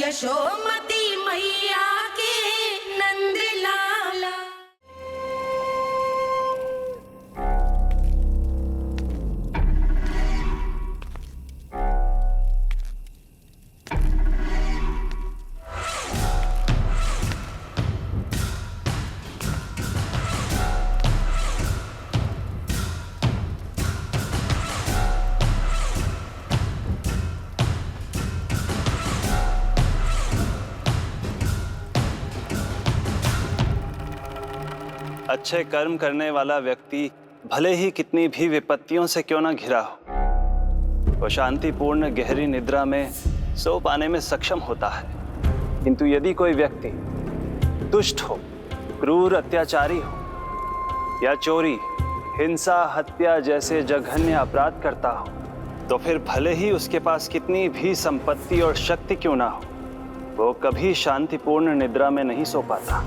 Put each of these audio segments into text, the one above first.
यशोमती मैया के नंद लाला। अच्छे कर्म करने वाला व्यक्ति भले ही कितनी भी विपत्तियों से क्यों न घिरा हो, वो शांतिपूर्ण गहरी निद्रा में सो पाने में सक्षम होता है। किंतु यदि कोई व्यक्ति दुष्ट हो, क्रूर अत्याचारी हो या चोरी, हिंसा, हत्या जैसे जघन्य अपराध करता हो, तो फिर भले ही उसके पास कितनी भी संपत्ति और शक्ति क्यों ना हो, वो कभी शांतिपूर्ण निद्रा में नहीं सो पाता।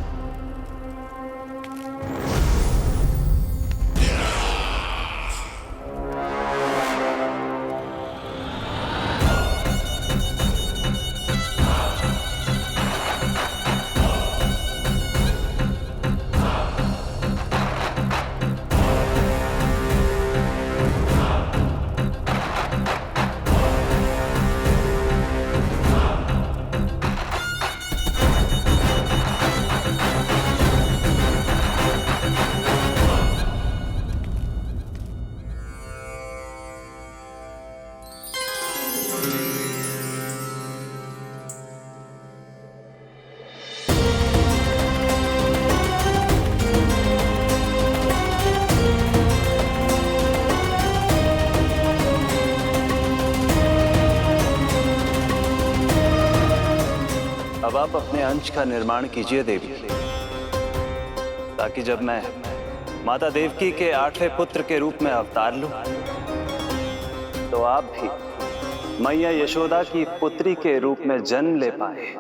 अब आप अपने अंश का निर्माण कीजिए देवी, ताकि जब मैं माता देवकी के 8वें पुत्र के रूप में अवतार लूं, तो आप भी मैया यशोदा की पुत्री के रूप में जन्म ले पाए।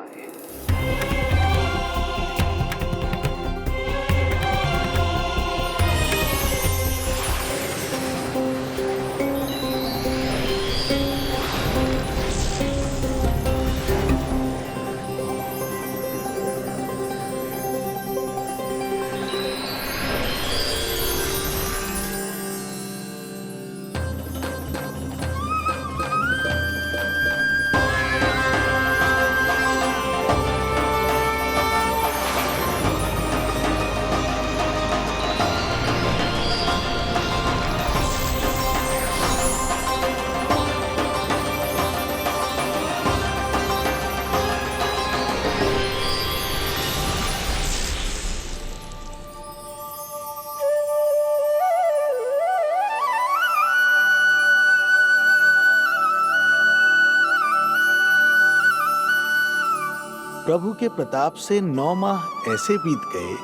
प्रभु के प्रताप से 9 माह ऐसे बीत गए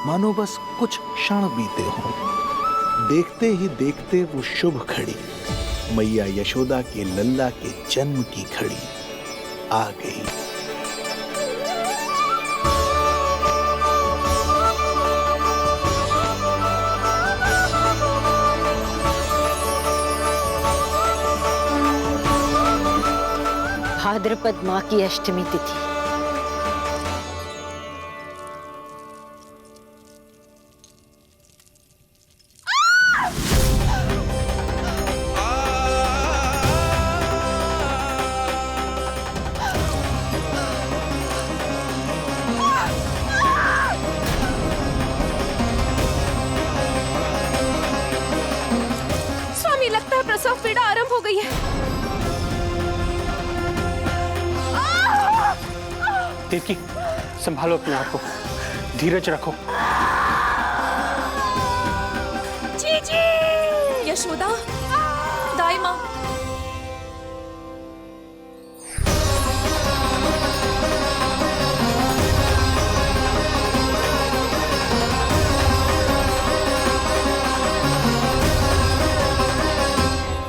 मानो बस कुछ क्षण बीते हों। देखते ही देखते वो शुभ घड़ी, मैया यशोदा के लल्ला के जन्म की घड़ी आ गई। भाद्रपद माह की अष्टमी तिथि। स्वामी, लगता है प्रसव पीड़ा आरंभ हो गई है। देवकी, संभालो अपने आप को, धीरज रखो। जी जी। यशोदा, दाई माँ।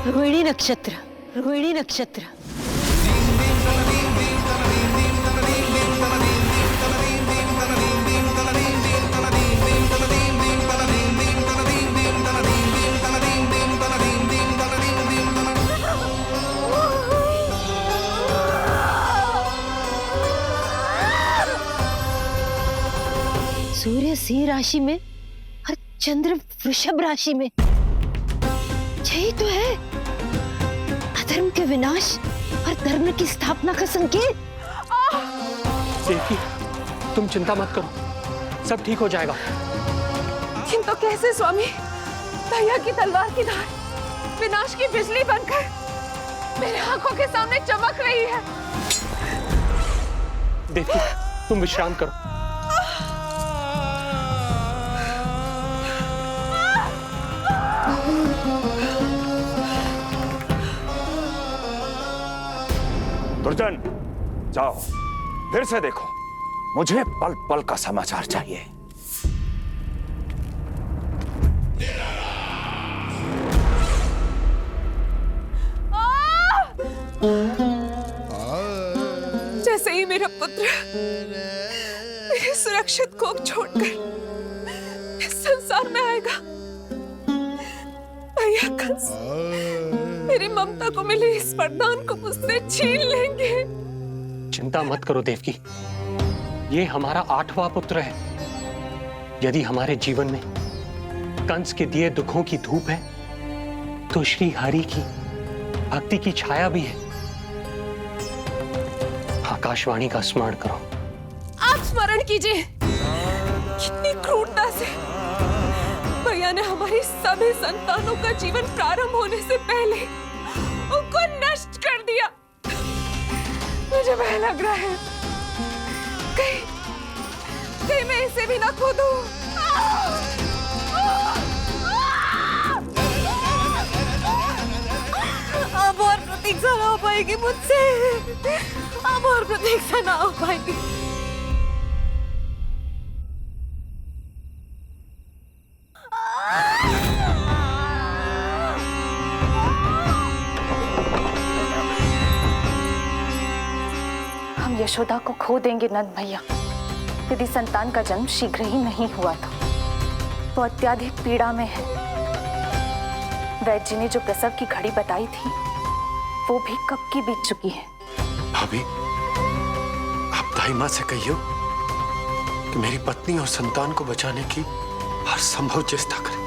रोहिणी नक्षत्र, रोहिणी नक्षत्र। सूर्य सिंह राशि में और चंद्र वृषभ राशि में, यही तो है अधर्म के विनाश और धर्म की स्थापना का संकेत। देवकी, तुम चिंता मत करो, सब ठीक हो जाएगा। किंतु कैसे स्वामी? भैया की तलवार की धार विनाश की बिजली बनकर मेरे आंखों के सामने चमक रही है। देवकी, तुम विश्राम करो। दुर्जन, जाओ फिर से देखो, मुझे पल पल का समाचार चाहिए। जैसे ही मेरा पुत्र मेरे सुरक्षित कोख छोड़कर इस संसार में आएगा, भैया कंस मेरी ममता को मिले इस वरदान को मुझसे छीन लेंगे। चिंता मत करो देवकी, ये हमारा 8वां पुत्र है। यदि हमारे जीवन में कंस के दिए दुखों की धूप है, तो श्री हरि की भक्ति की छाया भी है। आकाशवाणी का स्मरण करो। आप स्मरण कीजिए। कितनी क्रूरता से भैया ने हमारी सभी संतानों का जीवन प्रारंभ होने से पहले उनको नष्ट कर दिया। मुझे भय लग रहा है, कहीं मैं इसे भी ना खो दूं। अब और प्रतीक्षा ना हो पाएगी मुझसे, अब और प्रतीक्षा ना हो पाएगी। हम यशोदा को खो देंगे नंद भैया, यदि संतान का जन्म शीघ्र ही नहीं हुआ तो। वो अत्यधिक पीड़ा में है। वैद्य जी ने जो प्रसव की घड़ी बताई थी, वो भी कब की बीत चुकी है। भाभी, आप दाई माँ से कहियो कि मेरी पत्नी और संतान को बचाने की हर संभव चेष्टा करें।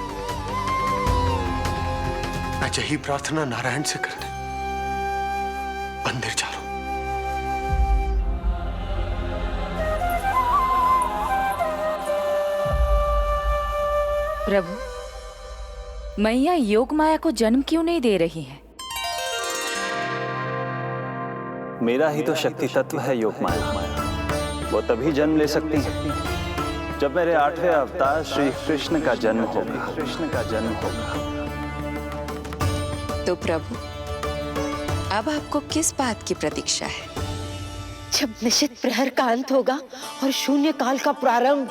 मैं यही प्रार्थना नारायण से करने मंदिर जा रहा हूं। प्रभु, मैया योग माया को जन्म क्यों नहीं दे रही है? मेरा ही तो शक्ति तत्व है योग माया। वो तभी जन्म ले सकती है जब मेरे 8वें अवतार श्री कृष्ण का जन्म होगा। तो प्रभु, अब आपको किस बात की प्रतीक्षा है? जब निश्चित प्रहर का अंत होगा और शून्य काल का प्रारंभ,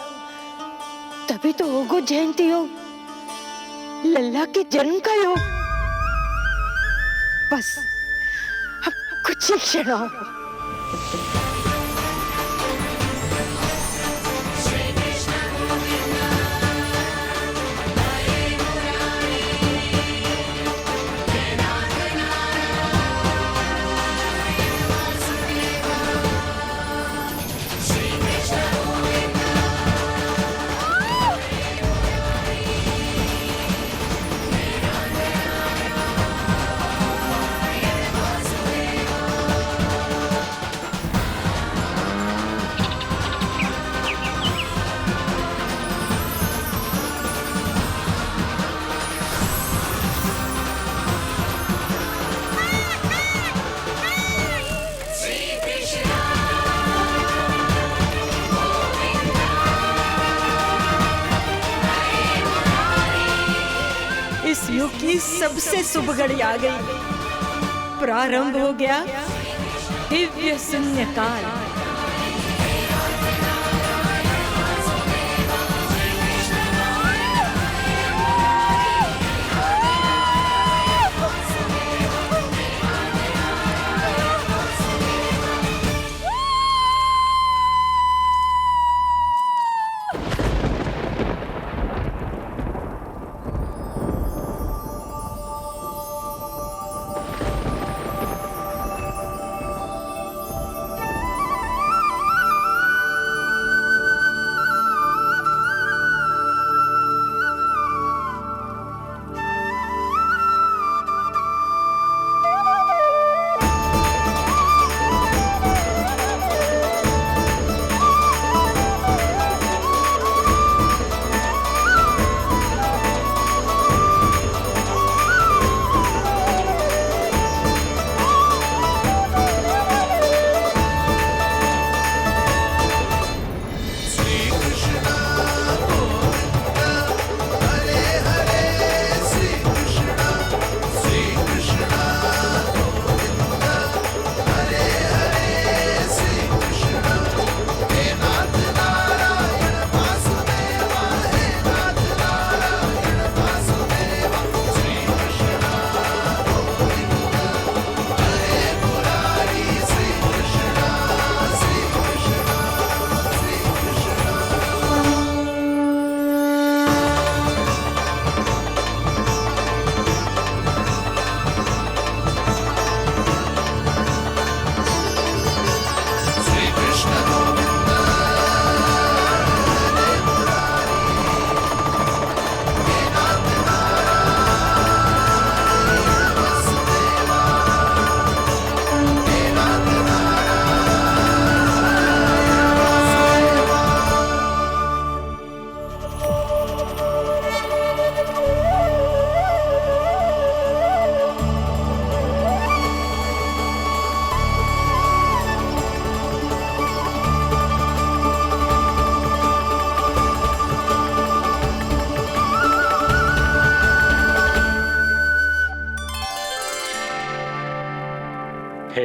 तभी तो होगा जयंती योग, लल्ला के जन्म का योग। बस अब कुछ ही क्षण और। इस युग की सबसे शुभ घड़ी आ गई। प्रारंभ हो गया दिव्य शून्य काल।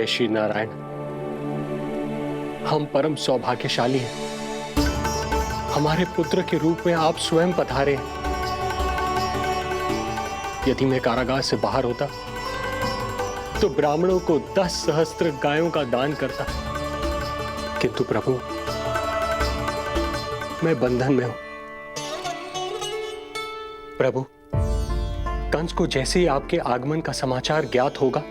जय श्री नारायण। हम परम सौभाग्यशाली हैं। हमारे पुत्र के रूप में आप स्वयं पधारे हैं। यदि मैं कारागार से बाहर होता तो ब्राह्मणों को 10 सहस्त्र गायों का दान करता, किंतु प्रभु मैं बंधन में हूं। प्रभु, कंस को जैसे ही आपके आगमन का समाचार ज्ञात होगा,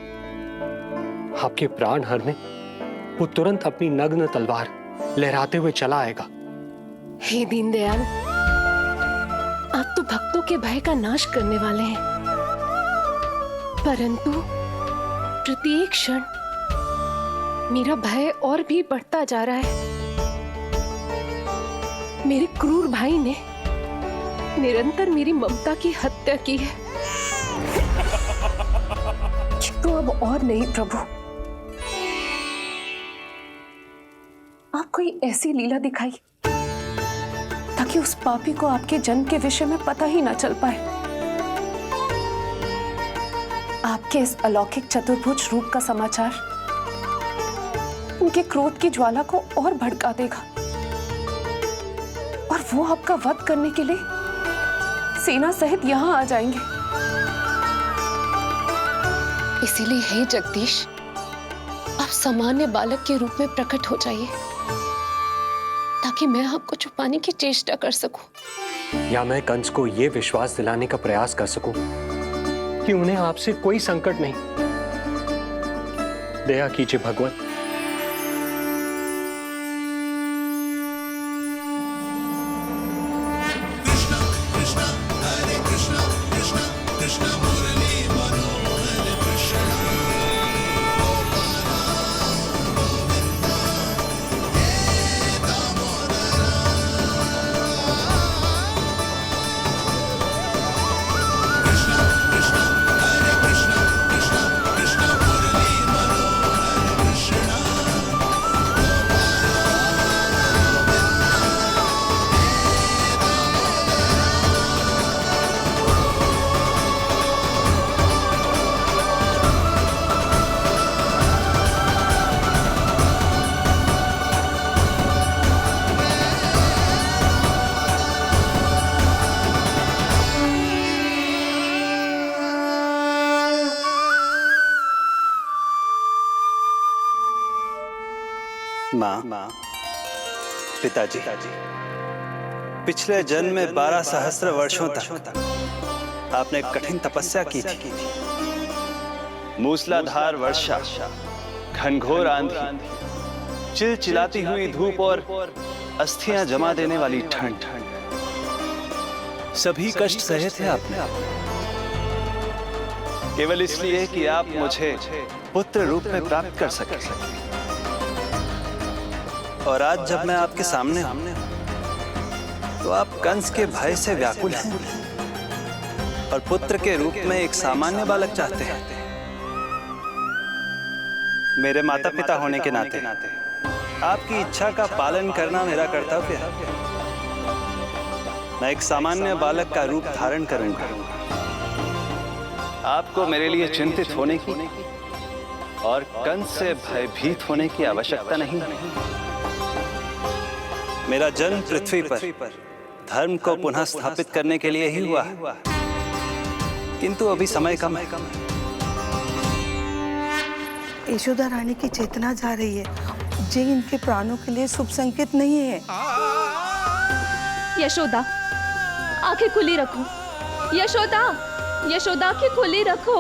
आपके प्राण हरने वो तुरंत अपनी नग्न तलवार लहराते हुए चला आएगा। हे दीनदयाल, आप तो भक्तों के भय का नाश करने वाले हैं, परंतु प्रत्येक क्षण मेरा भय और भी बढ़ता जा रहा है। मेरे क्रूर भाई ने निरंतर मेरी ममता की हत्या की है। तो अब और नहीं प्रभु, आप कोई ऐसी लीला दिखाई ताकि उस पापी को आपके जन्म के विषय में पता ही ना चल पाए। आपके इस अलौकिक चतुर्भुज रूप का समाचार उनके क्रोध की ज्वाला को और भड़का देगा और वो आपका वध करने के लिए सेना सहित यहां आ जाएंगे। इसीलिए हे जगदीश, आप सामान्य बालक के रूप में प्रकट हो जाइए ताकि मैं आपको छुपाने की चेष्टा कर सकूं। या मैं कंस को यह विश्वास दिलाने का प्रयास कर सकूं कि उन्हें आपसे कोई संकट नहीं। दया कीजिए भगवान। माँ, पिताजी, पिछले जन्म में 12 सहस्त्र वर्षों तक आपने कठिन तपस्या की थी। मूसलाधार वर्षा, घनघोर आंधी, चिलचिलाती हुई धूप और अस्थियां जमा देने वाली ठंड, सभी कष्ट सहे थे आपने, केवल इसलिए कि आप मुझे पुत्र रूप में प्राप्त कर सके। और आज जब मैं आपके सामने हूं, तो आप कंस के भय से व्याकुल हैं और पुत्र के रूप में एक सामान्य बालक चाहते हैं। मेरे माता पिता होने के नाते आपकी इच्छा का पालन करना मेरा कर्तव्य है। मैं एक सामान्य बालक का रूप धारण करूंगा। आपको मेरे लिए चिंतित होने की और कंस से भयभीत होने की आवश्यकता नहीं। मेरा जन्म पृथ्वी पर धर्म को पुनः स्थापित करने के लिए ही हुआ है, किंतु अभी समय कम है। यशोदा रानी की चेतना जा रही है, ये इनके प्राणों के लिए शुभ संकेत नहीं है। यशोदा, आंखें खुली रखो। यशोदा, यशोदा, आंखें खुली रखो।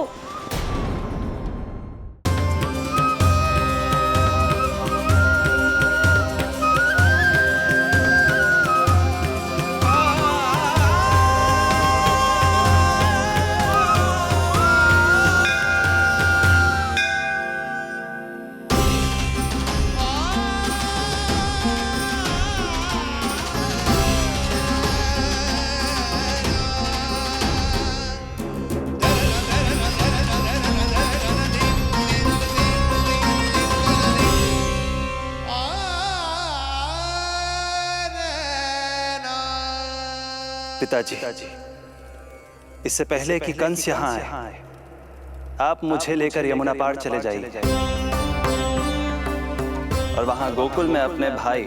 पिताजी, इससे पहले कि कंस यहाँ आए, आप मुझे लेकर यमुना पार चले जाइए। और वहां गोकुल में अपने भाई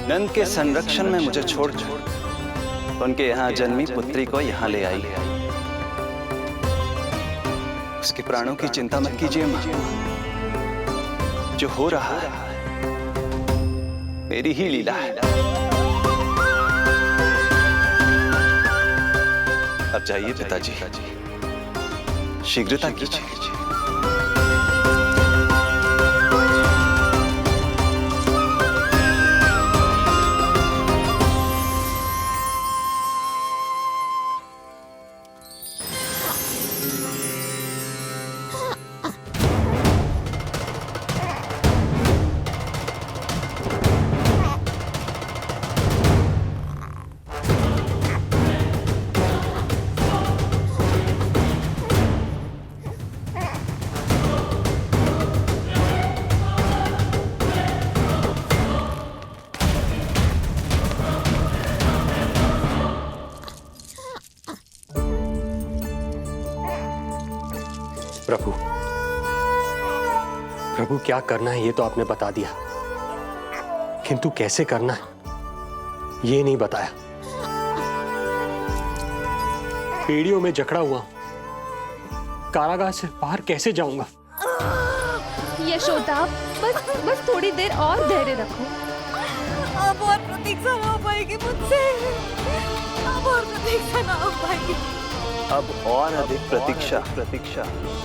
नंद के संरक्षण में मुझे छोड़ उनके यहाँ जन्मी पुत्री को यहाँ ले आई। उसके प्राणों की चिंता मत कीजिए मां। जो हो रहा है मेरी ही लीला है। अब जाइए पिताजी, शीघ्रता कीजिए। प्रभु, प्रभु क्या करना है ये तो आपने बता दिया, किंतु कैसे करना है ये नहीं बताया। पीढ़ियों में जकड़ा हुआ कारागार से बाहर कैसे जाऊंगा? यशोदा, बस थोड़ी देर और धैर्य रखो। अब और प्रतीक्षा ना हो पाएगी मुझसे। अब और प्रतीक्षा ना हो पाएगी। अब और अधिक प्रतीक्षा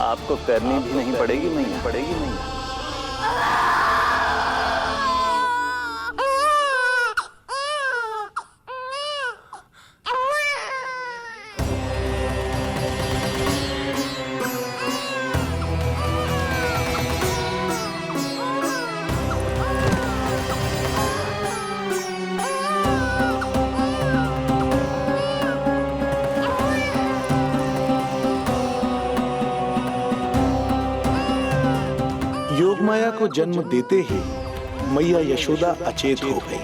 आपको करनी भी नहीं पड़ेगी मैया। योगमाया को जन्म देते ही मैया यशोदा अचेत हो गई,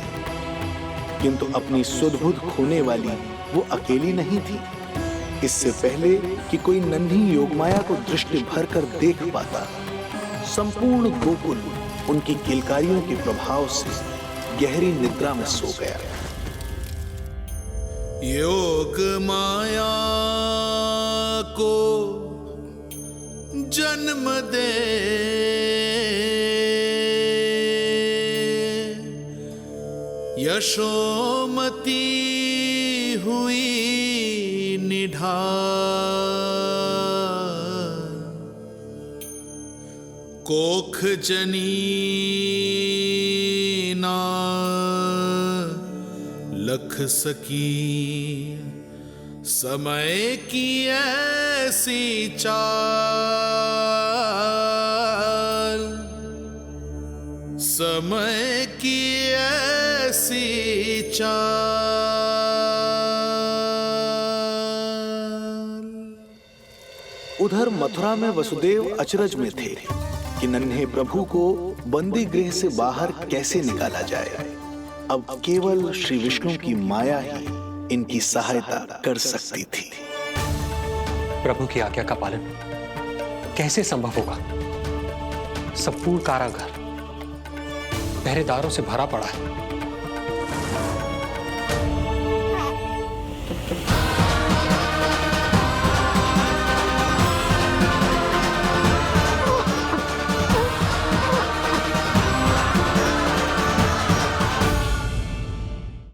किंतु अपनी सुध-बुध खोने वाली वो अकेली नहीं थी। इससे पहले कि कोई नन्ही योगमाया को दृष्टि भर कर देख पाता, संपूर्ण गोकुल उनकी किलकारियों के प्रभाव से गहरी निद्रा में सो गया। योग माया को जन्म दे यशोमती हुई निढाल, कोख जनी ना लख सकी, समय की ऐसी चाल, समय की ऐसी चाल। उधर मथुरा में वसुदेव अचरज में थे कि नन्हे प्रभु को बंदी गृह से बाहर कैसे निकाला जाए। अब केवल श्री विष्णु की माया ही इनकी सहायता कर सकती थी। प्रभु की आज्ञा का पालन कैसे संभव होगा? संपूर्ण कारागार पहरेदारों से भरा पड़ा है।